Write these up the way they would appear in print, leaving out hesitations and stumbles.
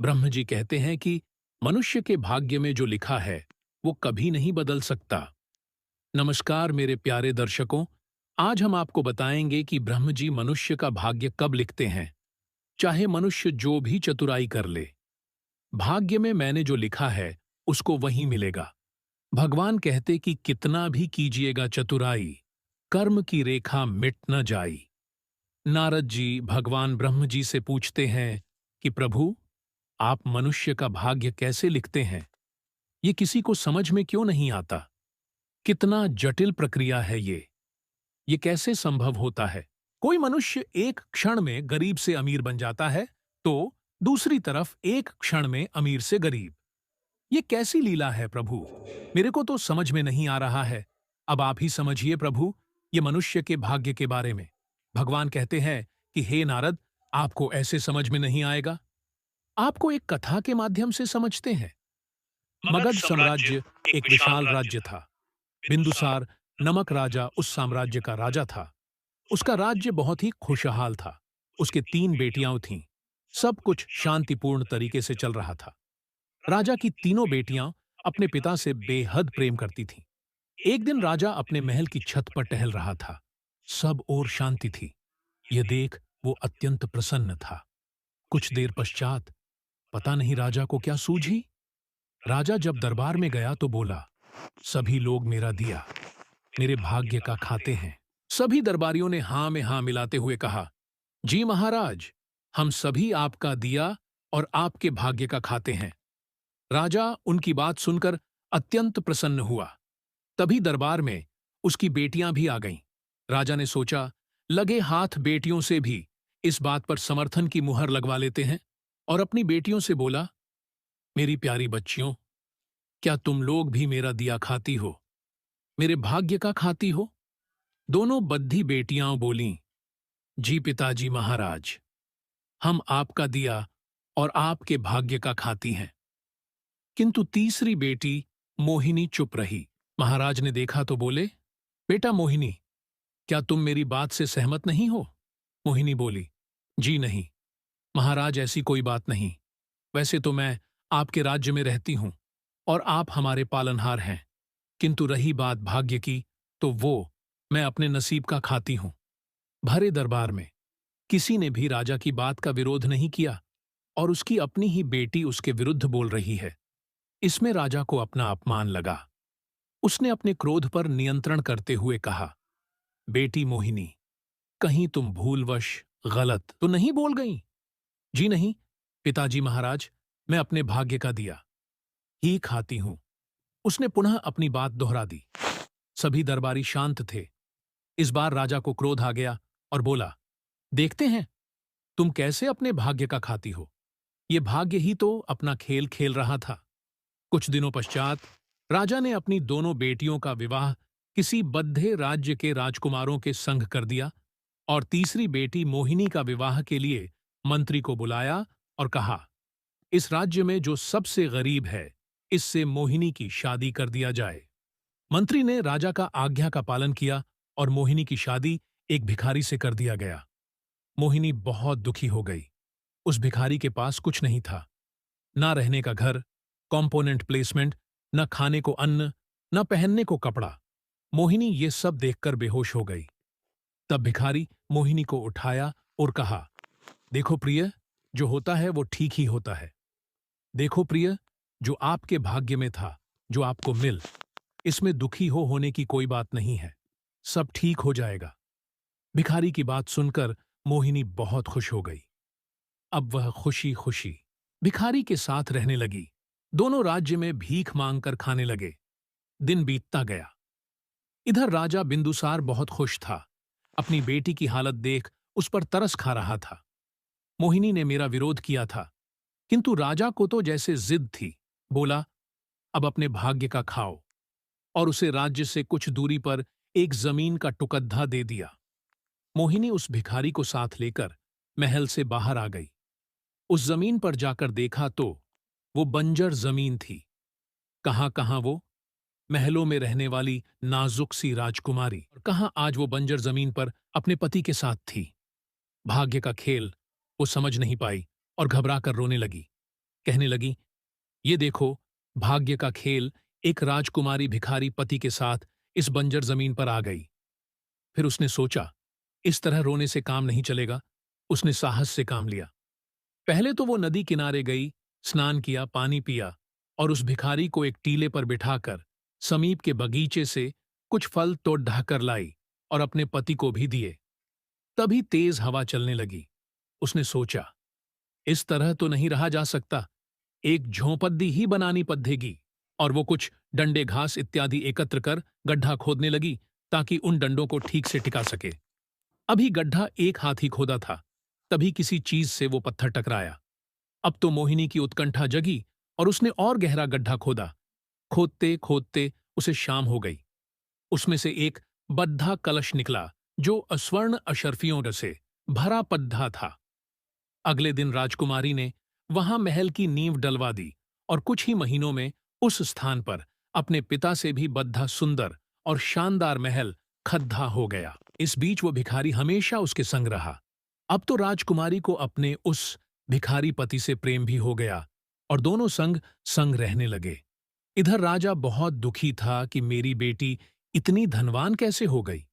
ब्रह्म जी कहते हैं कि मनुष्य के भाग्य में जो लिखा है वो कभी नहीं बदल सकता। नमस्कार मेरे प्यारे दर्शकों, आज हम आपको बताएंगे कि ब्रह्म जी मनुष्य का भाग्य कब लिखते हैं। चाहे मनुष्य जो भी चतुराई कर ले, भाग्य में मैंने जो लिखा है उसको वही मिलेगा। भगवान कहते कि कितना भी कीजिएगा चतुराई, कर्म की रेखा मिट न जाई। नारद जी भगवान ब्रह्म जी से पूछते हैं कि प्रभु, आप मनुष्य का भाग्य कैसे लिखते हैं? ये किसी को समझ में क्यों नहीं आता? कितना जटिल प्रक्रिया है ये। कैसे संभव होता है? कोई मनुष्य एक क्षण में गरीब से अमीर बन जाता है, तो दूसरी तरफ एक क्षण में अमीर से गरीब। ये कैसी लीला है प्रभु? मेरे को तो समझ में नहीं आ रहा है। अब आप ही समझिए प्रभु, ये मनुष्य के भाग्य के बारे में। भगवान कहते हैं कि हे नारद, आपको ऐसे समझ में नहीं आएगा। आपको एक कथा के माध्यम से समझते हैं। मगध मगध साम्राज्य साम्राज्य एक एक विशाल विशाल राज्य राज्य था। था। बिंदुसार बिंदुसार नमक नमक राजा राजा उस उस साम्राज्य साम्राज्य का का राजा राजा था। था। उसका उसका राज्य राज्य बहुत ही खुशहाल था। उसके उसके तीन 3 बेटियां बेटियां थीं। थीं। सब सब कुछ कुछ शांतिपूर्ण शांतिपूर्ण तरीके तरीके से से चल चल रहा रहा था। था। राजा राजा की की तीनों तीनों बेटियां बेटियां अपने अपने पिता पिता से से बेहद बेहद प्रेम प्रेम करती करती थीं। थीं। एक एक दिन दिन राजा राजा अपने अपने महल महल की की छत छत पर पर टहल टहल रहा रहा था। था। सब ओर शांति थी। ये देख वो अत्यंत प्रसन्न था। कुछ देर पश्चात पता नहीं राजा को क्या सूझी। राजा जब दरबार में गया तो बोला, सभी लोग मेरा दिया, मेरे भाग्य का खाते हैं। सभी दरबारियों ने हाँ में हाँ मिलाते हुए कहा, जी महाराज, हम सभी आपका दिया और आपके भाग्य का खाते हैं। राजा उनकी बात सुनकर अत्यंत प्रसन्न हुआ। तभी दरबार में उसकी बेटियां भी आ गईं। राजा ने सोचा, लगे हाथ बेटियों से भी इस बात पर समर्थन की मुहर लगवा लेते हैं, और अपनी बेटियों से बोला, मेरी प्यारी बच्चियों, क्या तुम लोग भी मेरा दिया खाती हो, मेरे भाग्य का खाती हो? दोनों बद्धी बेटियां बोलीं, जी पिताजी महाराज, हम आपका दिया और आपके भाग्य का खाती हैं। किंतु तीसरी बेटी मोहिनी चुप रही। महाराज ने देखा तो बोले, बेटा मोहिनी, क्या तुम मेरी बात से सहमत नहीं हो? मोहिनी बोली, जी नहीं महाराज, ऐसी कोई बात नहीं। वैसे तो मैं आपके राज्य में रहती हूं और आप हमारे पालनहार हैं, किंतु रही बात भाग्य की, तो वो मैं अपने नसीब का खाती हूं। भरे दरबार में किसी ने भी राजा की बात का विरोध नहीं किया, और उसकी अपनी ही बेटी उसके विरुद्ध बोल रही है। इसमें राजा को अपना अपमान लगा। उसने अपने क्रोध पर नियंत्रण करते हुए कहा, बेटी मोहिनी, कहीं तुम भूलवश गलत तो नहीं बोल गई? जी नहीं पिताजी महाराज, मैं अपने भाग्य का दिया ही खाती हूं। उसने पुनः अपनी बात दोहरा दी। सभी दरबारी शांत थे। इस बार राजा को क्रोध आ गया और बोला, देखते हैं तुम कैसे अपने भाग्य का खाती हो। ये भाग्य ही तो अपना खेल खेल रहा था। कुछ दिनों पश्चात राजा ने अपनी दोनों बेटियों का विवाह किसी बद्ध राज्य के राजकुमारों के संग कर दिया, और तीसरी बेटी मोहिनी का विवाह के लिए मंत्री को बुलाया और कहा, इस राज्य में जो सबसे गरीब है, इससे मोहिनी की शादी कर दिया जाए। मंत्री ने राजा का आज्ञा का पालन किया और मोहिनी की शादी एक भिखारी से कर दिया गया। मोहिनी बहुत दुखी हो गई। उस भिखारी के पास कुछ नहीं था, ना रहने का घर, कॉम्पोनेंट प्लेसमेंट, न खाने को अन्न, न पहनने को कपड़ा। मोहिनी ये सब देखकर बेहोश हो गई। तब भिखारी मोहिनी को उठाया और कहा, देखो प्रिय, जो होता है वो ठीक ही होता है। देखो प्रिय, जो आपके भाग्य में था, जो आपको मिल, इसमें दुखी होने की कोई बात नहीं है। सब ठीक हो जाएगा। भिखारी की बात सुनकर मोहिनी बहुत खुश हो गई। अब वह खुशी खुशी भिखारी के साथ रहने लगी। दोनों राज्य में भीख मांगकर खाने लगे। दिन बीतता गया। इधर राजा बिंदुसार बहुत खुश था। अपनी बेटी की हालत देख उस पर तरस खा रहा था। मोहिनी ने मेरा विरोध किया था, किंतु राजा को तो जैसे जिद थी। बोला, अब अपने भाग्य का खाओ, और उसे राज्य से कुछ दूरी पर एक जमीन का टुकद्धा दे दिया। मोहिनी उस भिखारी को साथ लेकर महल से बाहर आ गई। उस जमीन पर जाकर देखा तो वो बंजर जमीन थी। कहां कहां वो महलों में रहने वाली नाजुक सी राजकुमारी, और कहां आज वो बंजर जमीन पर अपने पति के साथ थी। भाग्य का खेल वो समझ नहीं पाई और घबरा कर रोने लगी। कहने लगी, ये देखो, भाग्य का खेल, एक राजकुमारी भिखारी पति के साथ इस बंजर जमीन पर आ गई। फिर उसने सोचा, इस तरह रोने से काम नहीं चलेगा। उसने साहस से काम लिया। पहले तो वो नदी किनारे गई, स्नान किया, पानी पिया और उस भिखारी को एक टीले पर बिठाकर समीप के बगीचे से कुछ फल तोड़ ढाकर लाई और अपने पति को भी दिए। तभी तेज हवा चलने लगी। उसने सोचा, इस तरह तो नहीं रहा जा सकता, एक झोंपड़ी ही बनानी पड़ेगी। और वो कुछ डंडे, घास इत्यादि एकत्र कर गड्ढा खोदने लगी ताकि उन डंडों को ठीक से टिका सके। अभी गड्ढा एक हाथ ही खोदा था, तभी किसी चीज से वो पत्थर टकराया। अब तो मोहिनी की उत्कंठा जगी और उसने और गहरा गड्ढा खोदा। खोदते खोदते उसे शाम हो गई। उसमें से एक बद्धा कलश निकला जो अस्वर्ण अशर्फियों से भरा पद्धा था। अगले दिन राजकुमारी ने वहां महल की नींव डलवा दी और कुछ ही महीनों में उस स्थान पर अपने पिता से भी बद्धा सुंदर और शानदार महल खद्धा हो गया। इस बीच वो भिखारी हमेशा उसके संग रहा। अब तो राजकुमारी को अपने उस भिखारी पति से प्रेम भी हो गया और दोनों संग संग रहने लगे। इधर राजा बहुत दुखी था कि मेरी बेटी इतनी धनवान कैसे हो गई।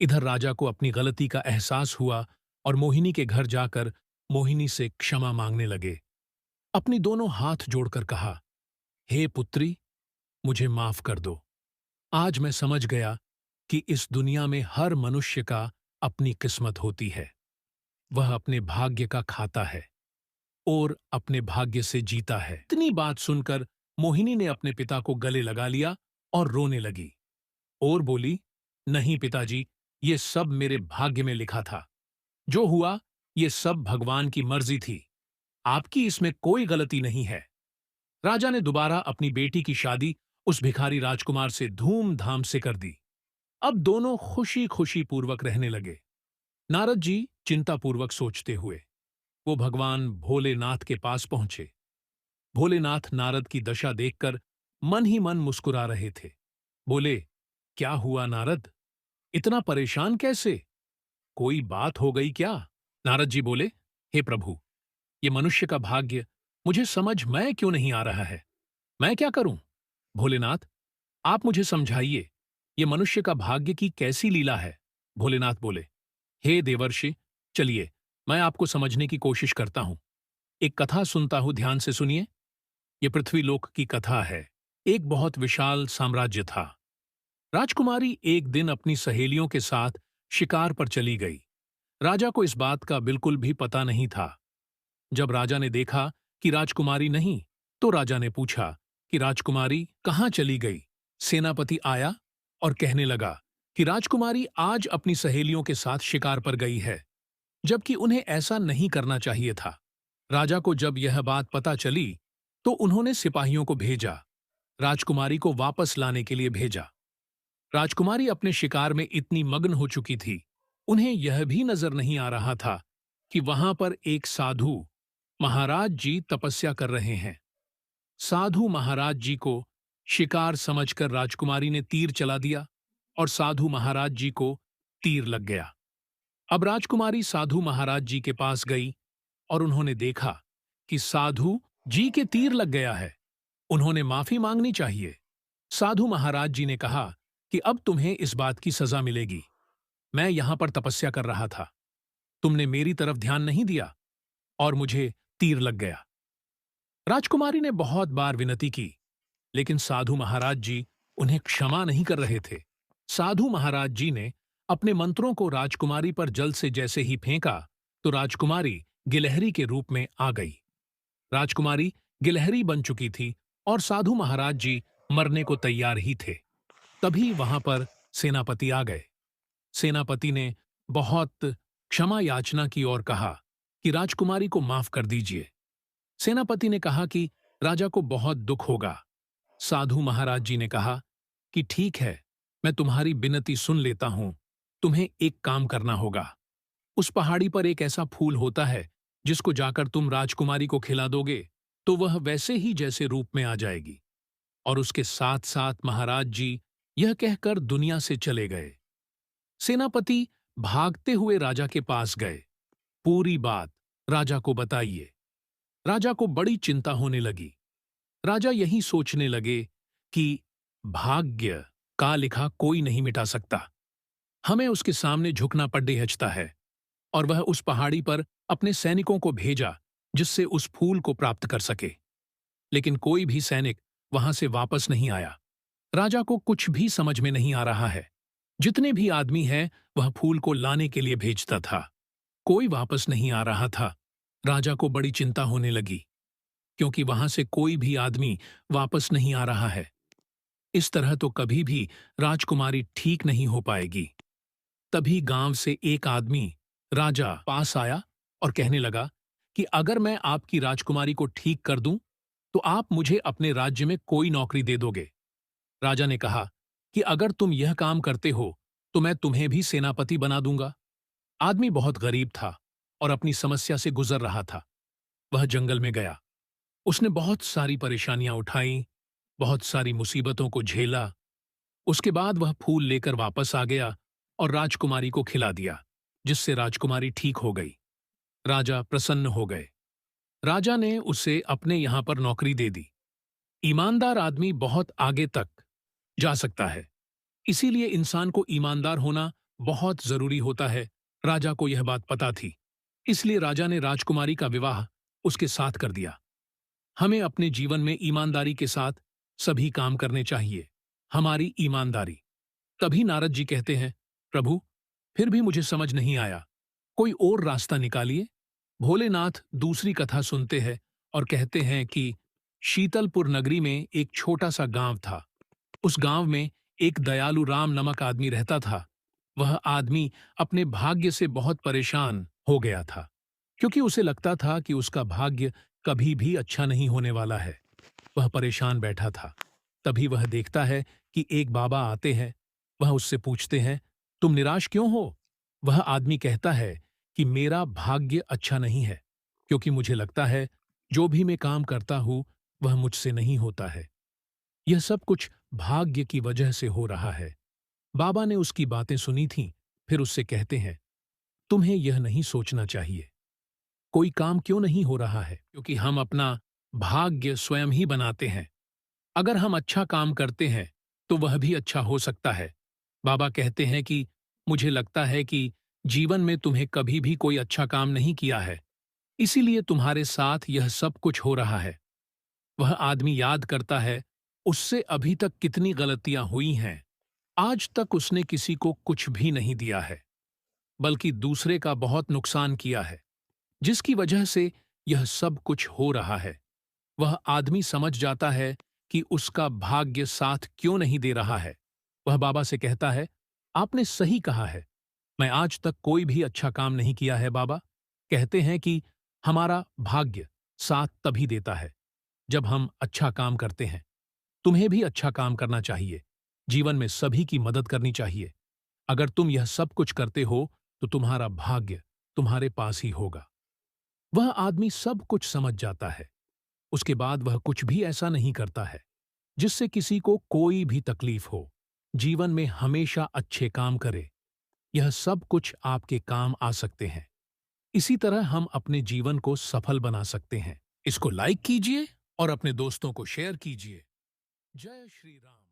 इधर राजा को अपनी गलती का एहसास हुआ और मोहिनी के घर जाकर मोहिनी से क्षमा मांगने लगे। अपनी दोनों हाथ जोड़कर कहा, हे पुत्री, मुझे माफ कर दो। आज मैं समझ गया कि इस दुनिया में हर मनुष्य का अपनी किस्मत होती है। वह अपने भाग्य का खाता है और अपने भाग्य से जीता है। इतनी बात सुनकर मोहिनी ने अपने पिता को गले लगा लिया और रोने लगी और बोली, नहीं पिताजी, ये सब मेरे भाग्य में लिखा था। जो हुआ ये सब भगवान की मर्जी थी। आपकी इसमें कोई गलती नहीं है। राजा ने दोबारा अपनी बेटी की शादी उस भिखारी राजकुमार से धूमधाम से कर दी। अब दोनों खुशी खुशी पूर्वक रहने लगे। नारद जी चिंतापूर्वक सोचते हुए वो भगवान भोलेनाथ के पास पहुंचे। भोलेनाथ नारद की दशा देखकर मन ही मन मुस्कुरा रहे थे। बोले, क्या हुआ नारद, इतना परेशान कैसे? कोई बात हो गई क्या? नारद जी बोले, हे प्रभु, ये मनुष्य का भाग्य मुझे समझ में क्यों नहीं आ रहा है। मैं क्या करूं? भोलेनाथ, आप मुझे समझाइए, ये मनुष्य का भाग्य की कैसी लीला है? भोलेनाथ बोले, हे देवर्षि, चलिए मैं आपको समझने की कोशिश करता हूं। एक कथा सुनता हूं, ध्यान से सुनिए। ये पृथ्वीलोक की कथा है। एक बहुत विशाल साम्राज्य था। राजकुमारी एक दिन अपनी सहेलियों के साथ शिकार पर चली गई। राजा को इस बात का बिल्कुल भी पता नहीं था। जब राजा ने देखा कि राजकुमारी नहीं, तो राजा ने पूछा कि राजकुमारी कहाँ चली गई? सेनापति आया और कहने लगा कि राजकुमारी आज अपनी सहेलियों के साथ शिकार पर गई है, जबकि उन्हें ऐसा नहीं करना चाहिए था। राजा को जब यह बात पता चली, तो उन्होंने सिपाहियों को भेजा, राजकुमारी को वापस लाने के लिए भेजा। राजकुमारी अपने शिकार में इतनी मग्न हो चुकी थी, उन्हें यह भी नजर नहीं आ रहा था कि वहां पर एक साधु महाराज जी तपस्या कर रहे हैं। साधु महाराज जी को शिकार समझकर राजकुमारी ने तीर चला दिया और साधु महाराज जी को तीर लग गया। अब राजकुमारी साधु महाराज जी के पास गई और उन्होंने देखा कि साधु जी के तीर लग गया है। उन्होंने माफी मांगनी चाहिए। साधु महाराज जी ने कहा कि अब तुम्हें इस बात की सजा मिलेगी। मैं यहां पर तपस्या कर रहा था, तुमने मेरी तरफ ध्यान नहीं दिया और मुझे तीर लग गया। राजकुमारी ने बहुत बार विनती की, लेकिन साधु महाराज जी उन्हें क्षमा नहीं कर रहे थे। साधु महाराज जी ने अपने मंत्रों को राजकुमारी पर जल से जैसे ही फेंका, तो राजकुमारी गिलहरी के रूप में आ गई। राजकुमारी गिलहरी बन चुकी थी और साधु महाराज जी मरने को तैयार ही थे। तभी वहां पर सेनापति आ गए। सेनापति ने बहुत क्षमा याचना की और कहा कि राजकुमारी को माफ कर दीजिए। सेनापति ने कहा कि राजा को बहुत दुख होगा। साधु महाराज जी ने कहा कि ठीक है, मैं तुम्हारी विनती सुन लेता हूं। तुम्हें एक काम करना होगा। उस पहाड़ी पर एक ऐसा फूल होता है जिसको जाकर तुम राजकुमारी को खिला दोगे तो वह वैसे ही जैसे रूप में आ जाएगी। और उसके साथ साथ महाराज जी यह कहकर दुनिया से चले गए। सेनापति भागते हुए राजा के पास गए। पूरी बात राजा को बताइए। राजा को बड़ी चिंता होने लगी। राजा यही सोचने लगे कि भाग्य का लिखा कोई नहीं मिटा सकता। हमें उसके सामने झुकना पड़ेहचता है। और वह उस पहाड़ी पर अपने सैनिकों को भेजा जिससे उस फूल को प्राप्त कर सके। लेकिन कोई भी सैनिक वहां से वापस नहीं आया। राजा को कुछ भी समझ में नहीं आ रहा है। जितने भी आदमी हैं वह फूल को लाने के लिए भेजता था, कोई वापस नहीं आ रहा था। राजा को बड़ी चिंता होने लगी क्योंकि वहां से कोई भी आदमी वापस नहीं आ रहा है। इस तरह तो कभी भी राजकुमारी ठीक नहीं हो पाएगी। तभी गांव से एक आदमी राजा पास आया और कहने लगा कि अगर मैं आपकी राजकुमारी को ठीक कर दूं तो आप मुझे अपने राज्य में कोई नौकरी दे दोगे। राजा ने कहा कि अगर तुम यह काम करते हो तो मैं तुम्हें भी सेनापति बना दूंगा। आदमी बहुत गरीब था और अपनी समस्या से गुजर रहा था। वह जंगल में गया। उसने बहुत सारी परेशानियां उठाई, बहुत सारी मुसीबतों को झेला। उसके बाद वह फूल लेकर वापस आ गया और राजकुमारी को खिला दिया, जिससे राजकुमारी ठीक हो गई। राजा प्रसन्न हो गए। राजा ने उसे अपने यहां पर नौकरी दे दी। ईमानदार आदमी बहुत आगे तक जा सकता है, इसीलिए इंसान को ईमानदार होना बहुत जरूरी होता है। राजा को यह बात पता थी, इसलिए राजा ने राजकुमारी का विवाह उसके साथ कर दिया। हमें अपने जीवन में ईमानदारी के साथ सभी काम करने चाहिए। हमारी ईमानदारी। तभी नारद जी कहते हैं, प्रभु, फिर भी मुझे समझ नहीं आया, कोई और रास्ता निकालिए। भोलेनाथ दूसरी कथा सुनते हैं और कहते हैं कि शीतलपुर नगरी में एक छोटा सा गांव था। उस गांव में एक दयालु राम नमक आदमी रहता था। वह आदमी अपने भाग्य से बहुत परेशान हो गया था, क्योंकि उसे लगता था कि उसका भाग्य कभी भी अच्छा नहीं होने वाला है। वह परेशान बैठा था। तभी वह देखता है कि एक बाबा आते हैं। वह उससे पूछते हैं, तुम निराश क्यों हो? वह आदमी कहता है कि मेरा भाग्य अच्छा नहीं है, क्योंकि मुझे लगता है जो भी मैं काम करता हूं वह मुझसे नहीं होता है। यह सब कुछ भाग्य की वजह से हो रहा है। बाबा ने उसकी बातें सुनी थीं, फिर उससे कहते हैं, तुम्हें यह नहीं सोचना चाहिए कोई काम क्यों नहीं हो रहा है, क्योंकि हम अपना भाग्य स्वयं ही बनाते हैं। अगर हम अच्छा काम करते हैं तो वह भी अच्छा हो सकता है। बाबा कहते हैं कि मुझे लगता है कि जीवन में तुम्हें कभी भी कोई अच्छा काम नहीं किया है, इसीलिए तुम्हारे साथ यह सब कुछ हो रहा है। वह आदमी याद करता है उससे अभी तक कितनी गलतियां हुई हैं। आज तक उसने किसी को कुछ भी नहीं दिया है, बल्कि दूसरे का बहुत नुकसान किया है, जिसकी वजह से यह सब कुछ हो रहा है। वह आदमी समझ जाता है कि उसका भाग्य साथ क्यों नहीं दे रहा है। वह बाबा से कहता है, आपने सही कहा है, मैं आज तक कोई भी अच्छा काम नहीं किया है बाबा। कहते हैं कि हमारा भाग्य साथ तभी देता है जब हम अच्छा काम करते हैं। तुम्हें भी अच्छा काम करना चाहिए, जीवन में सभी की मदद करनी चाहिए। अगर तुम यह सब कुछ करते हो तो तुम्हारा भाग्य तुम्हारे पास ही होगा। वह आदमी सब कुछ समझ जाता है। उसके बाद वह कुछ भी ऐसा नहीं करता है जिससे किसी को कोई भी तकलीफ हो। जीवन में हमेशा अच्छे काम करे। यह सब कुछ आपके काम आ सकते हैं। इसी तरह हम अपने जीवन को सफल बना सकते हैं। इसको लाइक कीजिए और अपने दोस्तों को शेयर कीजिए। जय श्री राम।